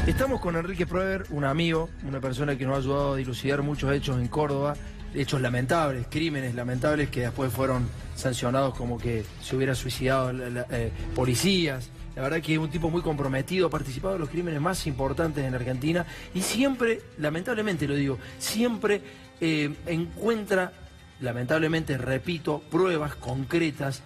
Estamos con Enrique Proeber, un amigo, una persona que nos ha ayudado a dilucidar muchos hechos en Córdoba, hechos lamentables, crímenes lamentables que después fueron sancionados como que se hubiera suicidado policías. La verdad que es un tipo muy comprometido, ha participado en los crímenes más importantes en Argentina y siempre, lamentablemente lo digo, siempre encuentra, lamentablemente, repito, pruebas concretas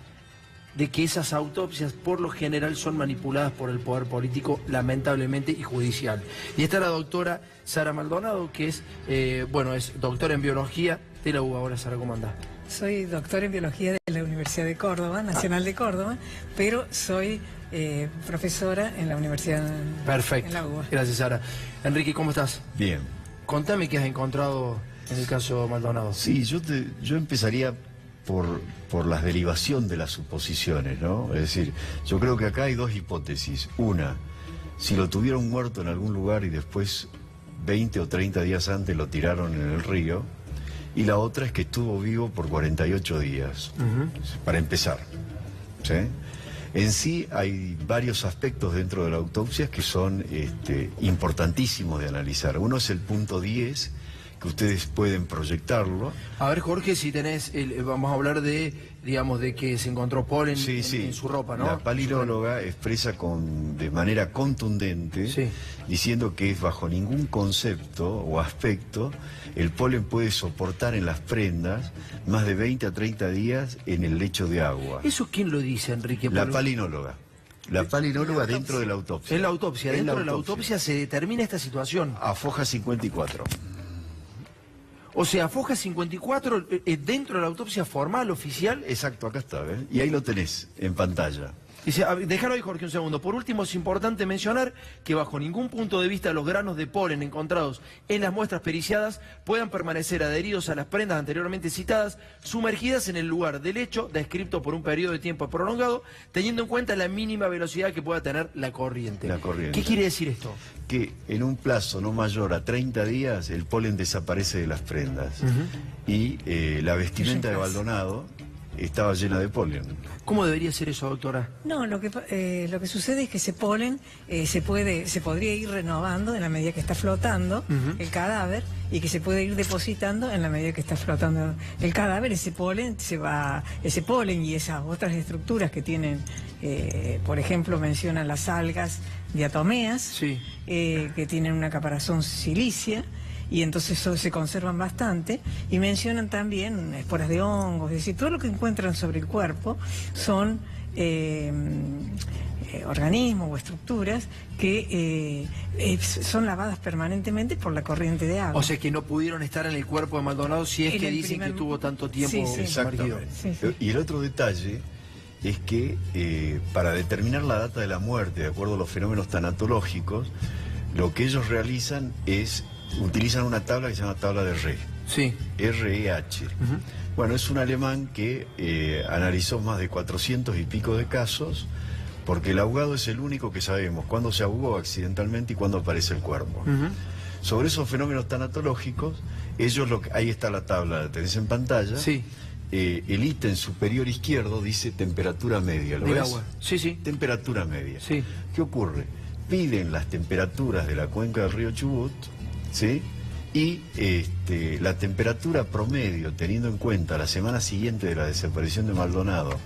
de que esas autopsias por lo general son manipuladas por el poder político, lamentablemente, y judicial. Y está la doctora Sara Maldonado, que es, es doctora en biología de la UBA. Ahora, Sara, ¿cómo andás? Soy doctora en biología de la Universidad de Córdoba, Nacional de Córdoba, pero soy profesora en la Universidad Perfecto. En la UBA. Gracias, Sara. Enrique, ¿cómo estás? Bien. Contame qué has encontrado en el caso Maldonado. Sí, yo empezaría por la derivación de las suposiciones, ¿no? Es decir, yo creo que acá hay dos hipótesis. Una, si lo tuvieron muerto en algún lugar y después 20 o 30 días antes lo tiraron en el río. Y la otra es que estuvo vivo por 48 días, para empezar, ¿sí? En sí hay varios aspectos dentro de la autopsia que son importantísimos de analizar. Uno es el punto 10, que ustedes pueden proyectarlo. A ver, Jorge, si tenés, vamos a hablar de, digamos, de que se encontró polen en su ropa, ¿no? La palinóloga expresa de manera contundente, diciendo que bajo ningún concepto o aspecto el polen puede soportar en las prendas más de 20 a 30 días en el lecho de agua. ¿Eso quién lo dice, Enrique? La palinóloga. La palinóloga dentro de la autopsia. En la autopsia, dentro de la autopsia se determina esta situación. A foja 54. O sea, foja 54 dentro de la autopsia formal, oficial. Exacto, acá está, ¿ves? Y ahí lo tenés, en pantalla. Dice, déjalo ahí, Jorge, un segundo. Por último, es importante mencionar que bajo ningún punto de vista los granos de polen encontrados en las muestras periciadas puedan permanecer adheridos a las prendas anteriormente citadas, sumergidas en el lugar del hecho, descrito por un periodo de tiempo prolongado, teniendo en cuenta la mínima velocidad que pueda tener la corriente. ¿Qué quiere decir esto? Que en un plazo no mayor a 30 días el polen desaparece de las prendas. Y la vestimenta de Maldonado estaba llena de polen. ¿Cómo debería ser eso, doctora? No, lo que sucede es que ese polen se podría ir renovando en la medida que está flotando el cadáver y que se puede ir depositando en la medida que está flotando el cadáver. Ese polen y esas otras estructuras que tienen, por ejemplo, mencionan las algas diatomeas, que tienen una caparazón silicia, y entonces se conservan bastante, y mencionan también esporas de hongos, es decir, todo lo que encuentran sobre el cuerpo son organismos o estructuras que son lavadas permanentemente por la corriente de agua. O sea que no pudieron estar en el cuerpo de Maldonado si es que dicen que tuvo tanto tiempo sumergido. Y el otro detalle es que para determinar la data de la muerte, de acuerdo a los fenómenos tanatológicos, lo que ellos realizan es utilizan una tabla que se llama tabla de Re. R-E-H. Bueno, es un alemán que analizó más de 400 y pico de casos, porque el ahogado es el único que sabemos cuándo se ahogó accidentalmente y cuándo aparece el cuerpo. Sobre esos fenómenos tanatológicos, ahí está la tabla, la tenés en pantalla. El ítem superior izquierdo dice temperatura media, ¿lo ves? Agua. Temperatura media. ¿Qué ocurre? Piden las temperaturas de la cuenca del río Chubut, ¿sí? Y la temperatura promedio, teniendo en cuenta la semana siguiente de la desaparición de Maldonado,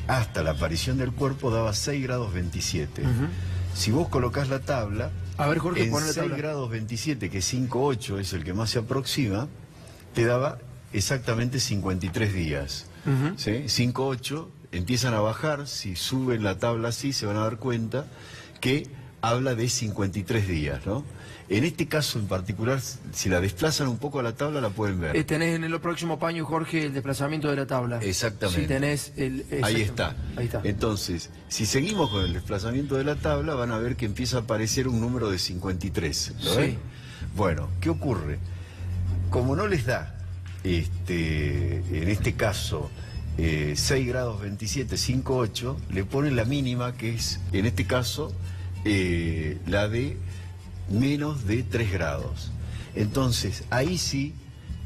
hasta la aparición del cuerpo, daba 6 grados 27. Si vos colocás la tabla, a ver, Jorge, en 6 grados 27, que 5,8 es el que más se aproxima, te daba exactamente 53 días. ¿Sí? 5,8 empiezan a bajar, si suben la tabla así se van a dar cuenta que habla de 53 días, ¿no? En este caso en particular, si la desplazan un poco a la tabla, la pueden ver. Tenés en el próximo paño, Jorge, el desplazamiento de la tabla. Exactamente. Si tenés Ahí está. Entonces, si seguimos con el desplazamiento de la tabla, van a ver que empieza a aparecer un número de 53. ¿Lo ven? Bueno, ¿qué ocurre? Como no les da, en este caso, 6 grados 27, 5,8, le ponen la mínima, que es, en este caso, la de menos de 3 grados. Entonces, ahí sí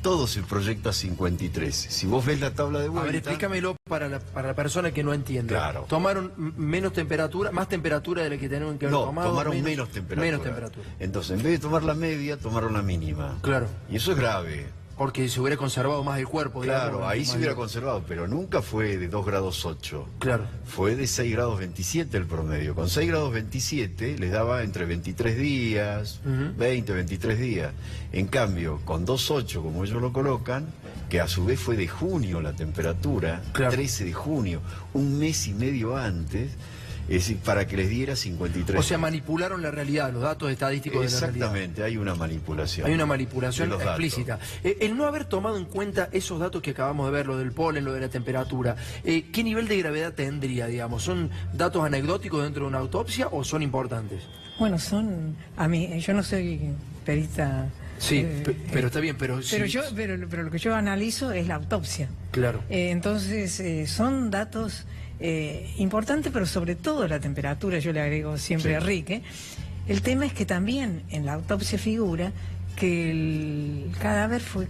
todo se proyecta a 53. Si vos ves la tabla de vuelta... A ver, explícamelo para la persona que no entiende. Claro. ¿Tomaron menos temperatura, más temperatura de la que tenían que haber tomado? No, tomaron menos temperatura. Menos temperatura. Entonces, en vez de tomar la media, tomaron la mínima. Claro. Y eso es grave. Porque se hubiera conservado más el cuerpo. Claro, digamos, ahí se hubiera conservado, pero nunca fue de 2 grados 8. Claro. Fue de 6 grados 27 el promedio. Con 6 grados 27 les daba entre 23 días, 20, 23 días. En cambio, con 2,8, como ellos lo colocan, que a su vez fue de junio la temperatura, claro. 13 de junio, un mes y medio antes, es decir, para que les diera 53. O sea, manipularon la realidad, los datos estadísticos de la realidad. Exactamente, hay una manipulación. Hay una manipulación de los explícita. El no haber tomado en cuenta esos datos que acabamos de ver, lo del polen, lo de la temperatura, ¿qué nivel de gravedad tendría, digamos? ¿Son datos anecdóticos dentro de una autopsia o son importantes? Bueno, yo no soy perita. Sí, pero está bien, pero lo que yo analizo es la autopsia. Claro. Entonces, son datos importantes, pero sobre todo la temperatura, yo le agrego siempre a Enrique. El tema es que también en la autopsia figura que el cadáver fue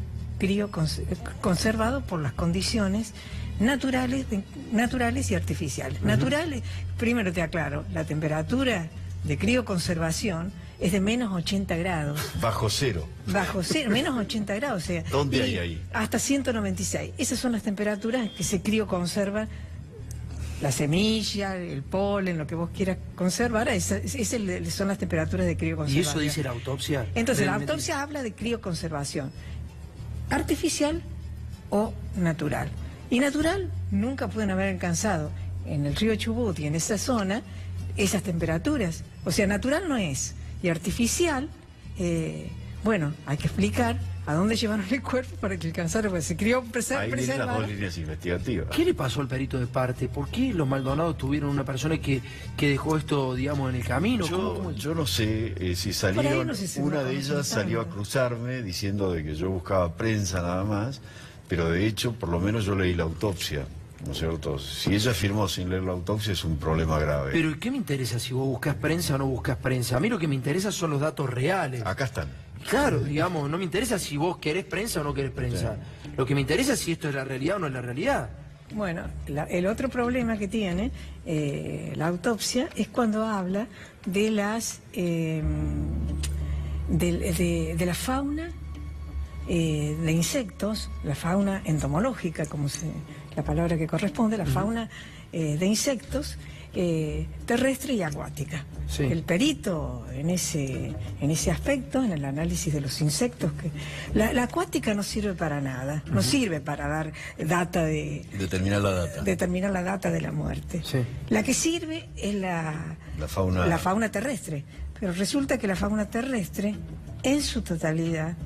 conservado por las condiciones naturales y artificiales. Naturales, primero te aclaro, la temperatura de crioconservación es de menos 80 grados. Bajo cero. Bajo cero, menos 80 grados. O sea, ¿dónde hay ahí? Hasta 196. Esas son las temperaturas que se crioconserva la semilla, el polen, lo que vos quieras conservar. Son las temperaturas de crioconservación. ¿Y eso dice la autopsia? Entonces, la autopsia habla de crioconservación artificial o natural. Y natural nunca pueden haber alcanzado en el río Chubut y en esa zona esas temperaturas. O sea, natural no es. Y artificial, bueno, hay que explicar a dónde llevaron el cuerpo para que alcanzara, porque se crió Ahí vienen las 2 líneas investigativas. ¿Qué le pasó al perito de parte? ¿Por qué los Maldonados tuvieron una persona que dejó esto, digamos, en el camino? Yo no sé si salieron, una de ellas salió a cruzarme diciendo de que yo buscaba prensa nada más, pero de hecho, por lo menos yo leí la autopsia. ¿No es cierto? Si ella firmó sin leer la autopsia es un problema grave. Pero ¿qué me interesa si vos buscas prensa o no buscas prensa? A mí lo que me interesa son los datos reales. Acá están. Claro, digamos, no me interesa si vos querés prensa o no querés prensa. Sí. Lo que me interesa es si esto es la realidad o no es la realidad. Bueno, el otro problema que tiene la autopsia es cuando habla de las de la fauna de insectos, la fauna entomológica, como la palabra que corresponde, la fauna de insectos terrestre y acuática. Sí. El perito en ese aspecto, en el análisis de los insectos, la acuática no sirve para nada, no sirve para dar data determinar la data de la muerte. Sí. La que sirve es la fauna terrestre, pero resulta que la fauna terrestre en su totalidad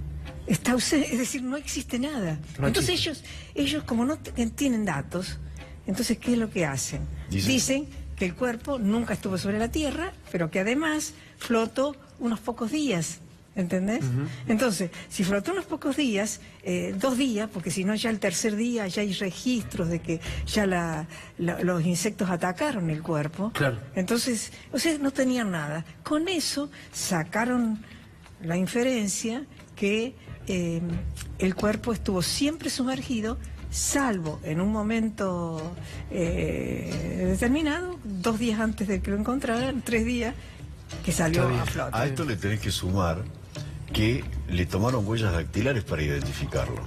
está ausente, es decir, no existe nada. Entonces ellos como no tienen datos, entonces ¿qué es lo que hacen? Dicen que el cuerpo nunca estuvo sobre la tierra, pero que además flotó unos pocos días, ¿entendés? Entonces, si flotó unos pocos días, 2 días, porque si no ya el tercer día ya hay registros de que ya los insectos atacaron el cuerpo. Claro. Entonces, o sea, no tenían nada. Con eso sacaron la inferencia que el cuerpo estuvo siempre sumergido, salvo en un momento determinado, 2 días antes de que lo encontraran, 3 días, que salió a flote. A esto le tenés que sumar que le tomaron huellas dactilares para identificarlo.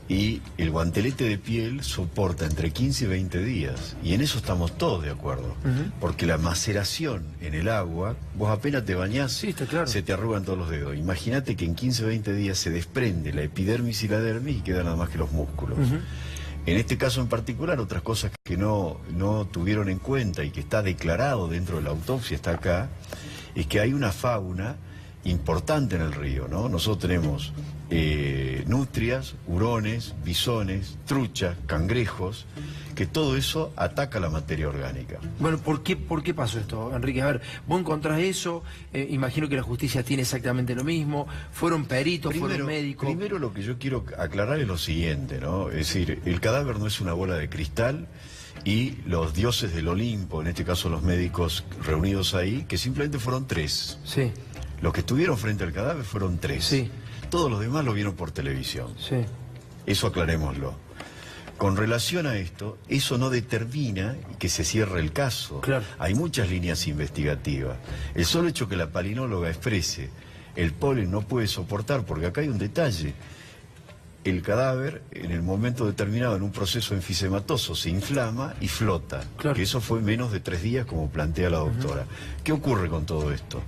Y el guantelete de piel soporta entre 15 y 20 días. Y en eso estamos todos de acuerdo. Porque la maceración en el agua, vos apenas te bañás, sí, está claro, se te arrugan todos los dedos. Imagínate que en 15 o 20 días se desprende la epidermis y la dermis y quedan nada más que los músculos. En este caso en particular, otras cosas que no tuvieron en cuenta y que está declarado dentro de la autopsia, está acá, es que hay una fauna importante en el río, ¿no? Nosotros tenemos nutrias, hurones, bisones, truchas, cangrejos, que todo eso ataca la materia orgánica. Bueno, ¿por qué pasó esto, Enrique? A ver, vos encontrás eso, imagino que la justicia tiene exactamente lo mismo, fueron peritos, fueron médicos. Primero lo que yo quiero aclarar es lo siguiente, ¿no? Es decir, el cadáver no es una bola de cristal y los dioses del Olimpo, en este caso los médicos reunidos ahí, que simplemente fueron 3. Sí. Los que estuvieron frente al cadáver fueron 3. Sí. Todos los demás lo vieron por televisión. Sí. Eso aclarémoslo. Con relación a esto, eso no determina que se cierre el caso. Claro. Hay muchas líneas investigativas. El solo hecho que la palinóloga exprese el polen no puede soportar, porque acá hay un detalle. El cadáver, en el momento determinado, en un proceso enfisematoso, se inflama y flota. Claro. Que eso fue menos de 3 días, como plantea la doctora. ¿Qué ocurre con todo esto?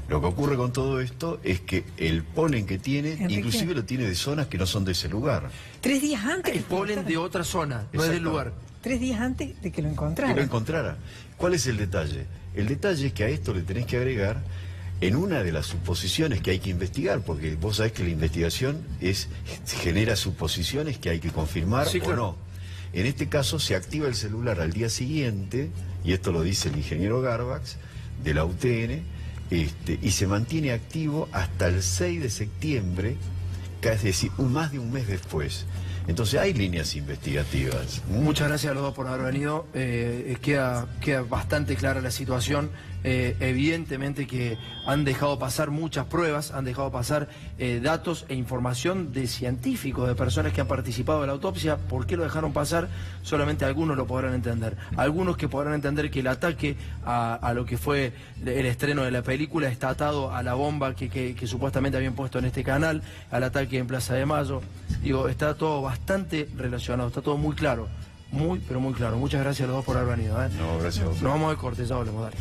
Lo que ocurre con todo esto es que el polen que tiene, Enrique, inclusive lo tiene de zonas que no son de ese lugar. 3 días antes. El polen de otra zona, no es del lugar. 3 días antes de que lo Que encontraran. lo encontrara. ¿Cuál es el detalle? El detalle es que a esto le tenés que agregar, en una de las suposiciones que hay que investigar, porque vos sabés que la investigación genera suposiciones que hay que confirmar Sí, claro. o no. En este caso se activa el celular al día siguiente, y esto lo dice el ingeniero Garbax, de la UTN, y se mantiene activo hasta el 6 de septiembre, que es decir, más de un mes después. Entonces hay líneas investigativas. Muchas gracias a los dos por haber venido. Queda bastante clara la situación. Evidentemente que han dejado pasar muchas pruebas, han dejado pasar datos e información de científicos, de personas que han participado de la autopsia. ¿Por qué lo dejaron pasar? Solamente algunos lo podrán entender. Algunos que podrán entender que el ataque a lo que fue el estreno de la película está atado a la bomba que supuestamente habían puesto en este canal, al ataque en Plaza de Mayo. Digo, está todo bastante relacionado, está todo muy claro. Muy, pero muy claro. Muchas gracias a los dos por haber venido. No, gracias a vos. Nos vamos de corte, ya volvemos, dale.